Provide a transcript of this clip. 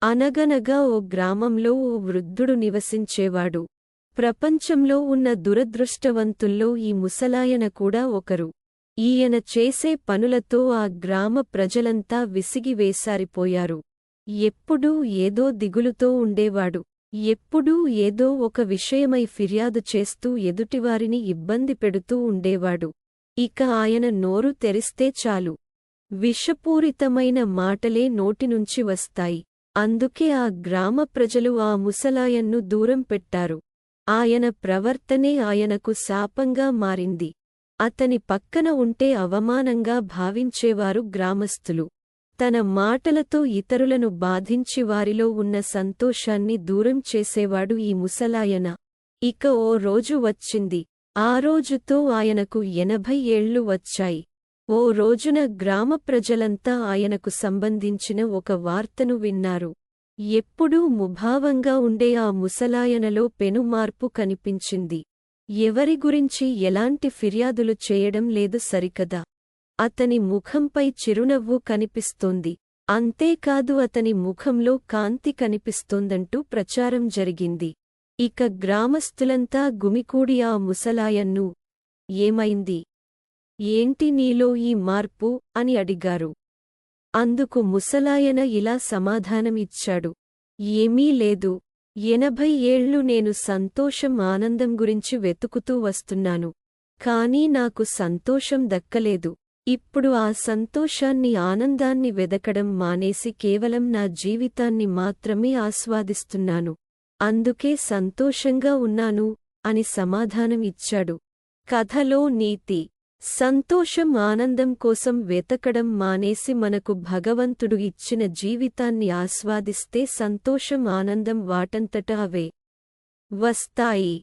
అనగనగా ఓ గ్రామంలో ఓ వృద్ధుడు నివసించేవాడు. ప్రపంచంలో ఉన్న దురదృష్టవంతుల్లో ఈ ముసలాయన కూడా ఒకరు. ఈయన చేసే పనులతో ఆ గ్రామ ప్రజలంతా విసిగివేసారిపోయారు. ఎప్పుడూ ఏదో దిగులుతో ఉండేవాడు. ఎప్పుడూ ఏదో ఒక విషయమై ఫిర్యాదు చేస్తూ ఎదుటివారిని ఇబ్బంది పెడుతూ ఉండేవాడు. ఇక ఆయన నోరు తెరిస్తే చాలు విషపూరితమైన మాటలే నోటినుంచి వస్తాయి. అందుకే ఆ గ్రామ ప్రజలు ఆ ముసలాయన్ను దూరం పెట్టారు. ఆయన ప్రవర్తనే ఆయనకు శాపంగా మారింది. అతని పక్కన ఉంటే అవమానంగా భావించేవారు గ్రామస్థులు. తన మాటలతో ఇతరులను బాధించి వారిలో ఉన్న సంతోషాన్ని దూరం చేసేవాడు ఈ ముసలాయన. ఇక ఓ రోజు వచ్చింది. ఆ రోజుతో ఆయనకు 80 ఏళ్లు వచ్చాయి. ఓ రోజున గ్రామ ప్రజలంతా ఆయనకు సంబంధించిన ఒక వార్తను విన్నారు. ఎప్పుడూ ముభావంగా ఉండే ఆ ముసలాయనలో పెనుమార్పు కనిపించింది. ఎవరి గురించి ఎలాంటి ఫిర్యాదులు చేయడం లేదు సరికదా. అతని ముఖంపై చిరునవ్వు కనిపిస్తోంది. అంతేకాదు అతని ముఖంలో కాంతి కనిపిస్తోందంటూ ప్రచారం జరిగింది. ఇక గ్రామస్థులంతా గుమికూడి ఆ ముసలాయన్ను ఏమైంది? ఏంటి నీలో ఈ మార్పు అని అడిగారు. అందుకు ముసలాయన ఇలా సమాధానమిచ్చాడు. ఏమీ లేదు. 80 ఏళ్లు నేను సంతోషం ఆనందం గురించి వెతుకుతూ వస్తున్నాను. కానీ నాకు సంతోషం దక్కలేదు. ఇప్పుడు ఆ సంతోషాన్ని ఆనందాన్ని వెదకడం మానేసి కేవలం నా జీవితాన్ని మాత్రమే ఆస్వాదిస్తున్నాను. అందుకే సంతోషంగా ఉన్నాను అని సమాధానం ఇచ్చాడు. కథలో నీతి: సంతోషం ఆనందం కోసం వెతకడం మానేసి మనకు భగవంతుడు ఇచ్చిన జీవితాన్ని ఆస్వాదిస్తే సంతోషం ఆనందం వాటంతట అవే వస్తాయి.